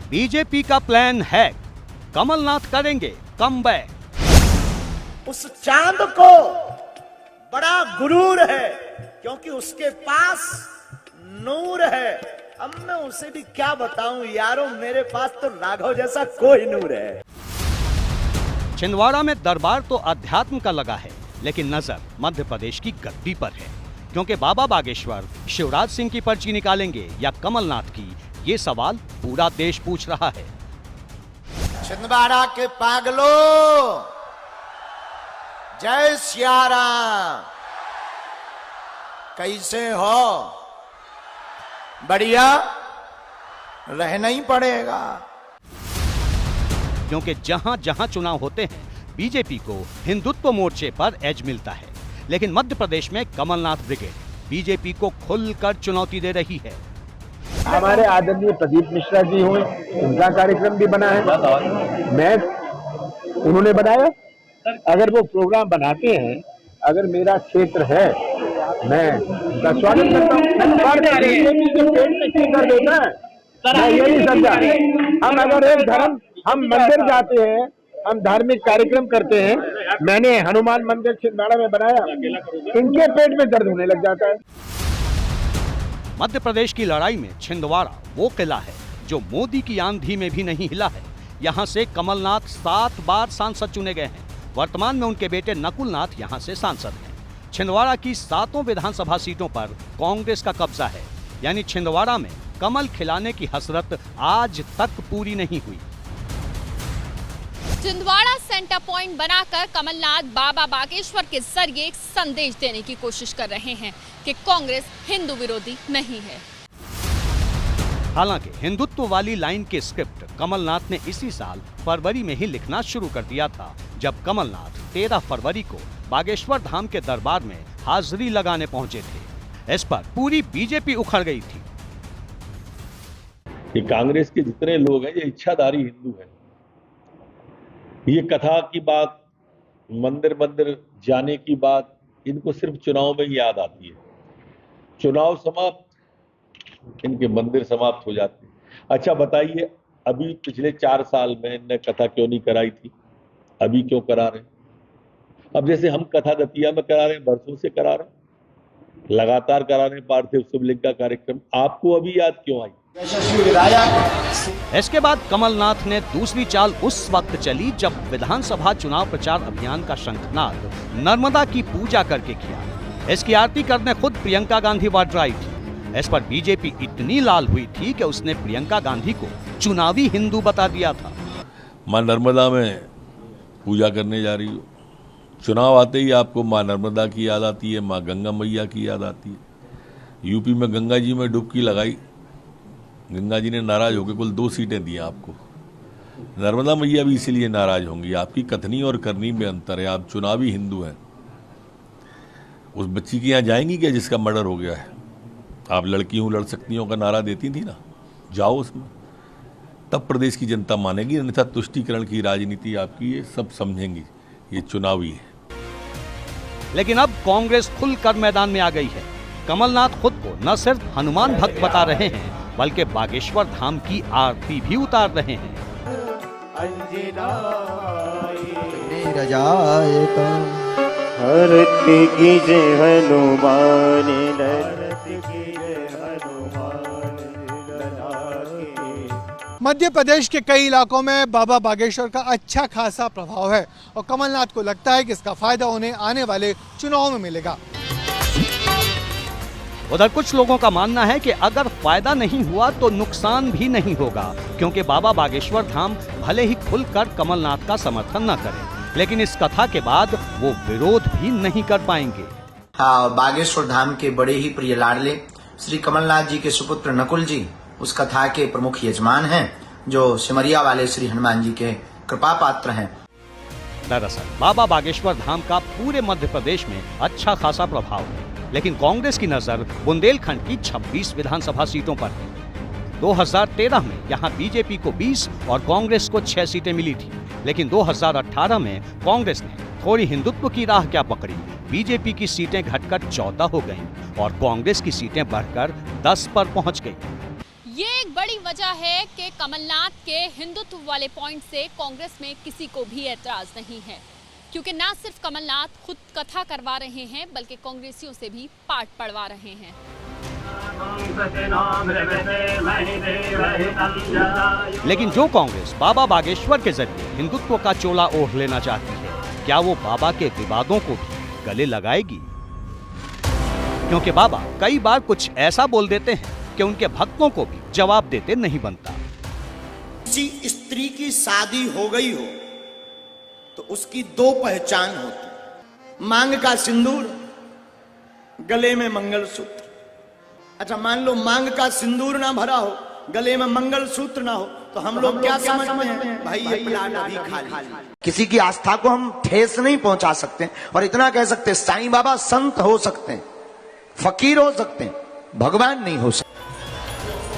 BJP का plan है, कमलनाथ करेंगे कमबैक। उस चांद को बड़ा गुरूर है क्योंकि उसके पास नूर है। अब मैं उसे भी क्या बताऊं यारों, मेरे पास तो राघव जैसा कोई नूर है। छिंदवाड़ा में दरबार तो अध्यात्म का लगा है, लेकिन नजर मध्य प्रदेश की गद्दी पर है, क्योंकि बाबा बागेश्वर शिवराज सिंह की पर्ची निकालेंगे या कमलनाथ की, ये सवाल पूरा देश पूछ रहा है। छिंदवाड़ा के पागलों, जय सिया राम, कैसे हो? बढ़िया, रहना ही पड़ेगा। क्योंकि जहां जहां चुनाव होते हैं बीजेपी को हिंदुत्व मोर्चे पर एज मिलता है, लेकिन मध्य प्रदेश में कमलनाथ ब्रिगेड बीजेपी को खुलकर चुनौती दे रही है। हमारे आदरणीय प्रदीप मिश्रा जी हुए, उनका कार्यक्रम भी बना है, मैं उन्होंने बनाया। अगर वो प्रोग्राम बनाते हैं, अगर मेरा क्षेत्र है, मैं उनका स्वागत करता हूँ। बीजेपी के पेट में क्यों कर देता है, मैं ये नहीं समझा। हम अगर एक धर्म, हम मंदिर जाते हैं, हम धार्मिक कार्यक्रम करते हैं, मैंने हनुमान मंदिर छिंदवाड़ा में बनाया, इनके पेट में दर्द होने लग जाता है। मध्य प्रदेश की लड़ाई में छिंदवाड़ा वो किला है जो मोदी की आंधी में भी नहीं हिला है। यहाँ से कमलनाथ 7 बार सांसद चुने गए हैं। वर्तमान में उनके बेटे नकुल नाथ यहाँ से सांसद हैं। छिंदवाड़ा की 7 विधानसभा सीटों पर कांग्रेस का कब्जा है, यानी छिंदवाड़ा में कमल खिलाने की हसरत आज तक पूरी नहीं हुई। छिंदवाड़ा सेंटर पॉइंट बनाकर कमलनाथ बाबा बागेश्वर के जरिए एक संदेश देने की कोशिश कर रहे हैं कि कांग्रेस हिंदू विरोधी नहीं है। हालांकि हिंदुत्व वाली लाइन के स्क्रिप्ट कमलनाथ ने इसी साल फरवरी में ही लिखना शुरू कर दिया था, जब कमलनाथ 13 फरवरी को बागेश्वर धाम के दरबार में हाजिरी लगाने पहुंचे थे। इस पर पूरी बीजेपी उखड़ गई थी। ये कांग्रेस के जितने लोग हैं, ये इच्छाधारी हिंदू हैं। ये कथा की बात, मंदिर मंदिर जाने की बात, इनको सिर्फ चुनाव में ही याद आती है। चुनाव समाप्त, इनके मंदिर समाप्त हो जाते हैं। अच्छा बताइए, अभी पिछले 4 साल में इनने कथा क्यों नहीं कराई थी? अभी क्यों करा रहे? अब जैसे हम कथा दतिया में करा रहे हैं, बरसों से करा रहे हैं, लगातार करा रहे हैं पार्थिव शिवलिंग का कार्यक्रम, आपको अभी याद क्यों आई? इसके बाद कमलनाथ ने दूसरी चाल उस वक्त चली जब विधानसभा चुनाव प्रचार अभियान का शंखनाद नर्मदा की पूजा करके किया। इसकी आरती करने खुद प्रियंका गांधी वाड्रा थी। इस पर बीजेपी इतनी लाल हुई थी कि उसने प्रियंका गांधी को चुनावी हिंदू बता दिया था। मां नर्मदा में पूजा करने जा रही हो, चुनाव आते ही आपको मां नर्मदा की याद आती है, मां गंगा मैया की याद आती है। यूपी में गंगा जी में डुबकी लगाई, गंगा जी ने नाराज होकर कुल 2 सीटें दी आपको। नर्मदा मैया भी इसीलिए नाराज होंगी, आपकी कथनी और करनी में अंतर है। आप चुनावी हिंदू हैं। उस बच्ची के यहाँ जाएंगी क्या जिसका मर्डर हो गया है? आप लड़की हूँ लड़ सकती हूँ का नारा देती थी ना, जाओ उसमें, तब प्रदेश की जनता मानेगी। अन्यथा तुष्टीकरण की राजनीति आपकी, ये सब समझेंगी, ये चुनावी है। लेकिन अब कांग्रेस खुलकर मैदान में आ गई है। कमलनाथ खुद को न सिर्फ हनुमान भक्त बता रहे हैं, बल्कि बागेश्वर धाम की आरती भी उतार रहे हैं। मध्य प्रदेश के कई इलाकों में बाबा बागेश्वर का अच्छा खासा प्रभाव है और कमलनाथ को लगता है कि इसका फायदा उन्हें आने वाले चुनाव में मिलेगा। उधर कुछ लोगों का मानना है कि अगर फायदा नहीं हुआ तो नुकसान भी नहीं होगा, क्योंकि बाबा बागेश्वर धाम भले ही खुलकर कमलनाथ का समर्थन न करे, लेकिन इस कथा के बाद वो विरोध भी नहीं कर पाएंगे। हाँ, बागेश्वर धाम के बड़े ही प्रिय लाडले श्री कमलनाथ जी के सुपुत्र नकुल जी उस कथा के प्रमुख यजमान हैं, जो सिमरिया वाले श्री हनुमान जी के कृपा पात्र हैं। दरअसल बाबा बागेश्वर धाम का पूरे मध्य प्रदेश में अच्छा खासा प्रभाव है, लेकिन कांग्रेस की नजर बुंदेलखंड की 26 विधानसभा सीटों पर है। 2013 में यहां बीजेपी को 20 और कांग्रेस को 6 सीटें मिली थी, लेकिन 2018 में कांग्रेस ने थोड़ी हिंदुत्व की राह क्या पकड़ी, बीजेपी की सीटें घटकर 14 हो गईं और कांग्रेस की सीटें बढ़कर 10 पर पहुंच गईं। ये एक बड़ी वजह है कि कमलनाथ के हिंदुत्व वाले पॉइंट से कांग्रेस में किसी को भी एतराज नहीं है, क्योंकि ना सिर्फ कमलनाथ खुद कथा करवा रहे हैं बल्कि कांग्रेसियों से भी पाठ पढ़वा रहे हैं। लेकिन जो कांग्रेस बाबा बागेश्वर के जरिए हिंदुत्व का चोला ओढ़ लेना चाहती है, क्या वो बाबा के विवादों को भी गले लगाएगी? क्योंकि बाबा कई बार कुछ ऐसा बोल देते हैं कि उनके भक्तों को भी जवाब देते नहीं बनता। किसी स्त्री की शादी हो गई हो तो उसकी दो पहचान होती, मांग का सिंदूर, गले में मंगलसूत्र। अच्छा, मान लो मांग का सिंदूर ना भरा हो, गले में मंगलसूत्र ना हो, तो हम लोग क्या समझते हैं? भाई ये प्लाट अभी खाली। किसी की आस्था को हम ठेस नहीं पहुंचा सकते, और इतना कह सकते साईं बाबा संत हो सकते हैं, फकीर हो सकते हैं, भगवान नहीं हो सकते।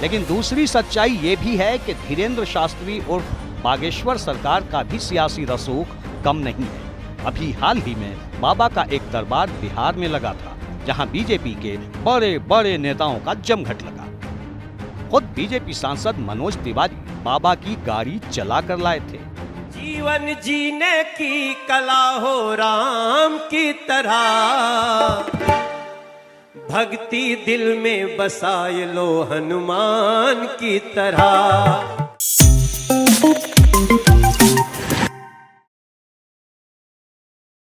लेकिन दूसरी सच्चाई ये भी है कि धीरेन्द्र शास्त्री और बागेश्वर सरकार का भी सियासी रसूख कम नहीं है। अभी हाल ही में बाबा का एक दरबार बिहार में लगा था, जहां बीजेपी के बड़े बड़े नेताओं का जमघट लगा। खुद बीजेपी सांसद मनोज तिवारी बाबा की गाड़ी चला कर लाए थे। जीवन जीने की कला हो राम की तरह, भक्ति दिल में बसाए लो हनुमान की तरह।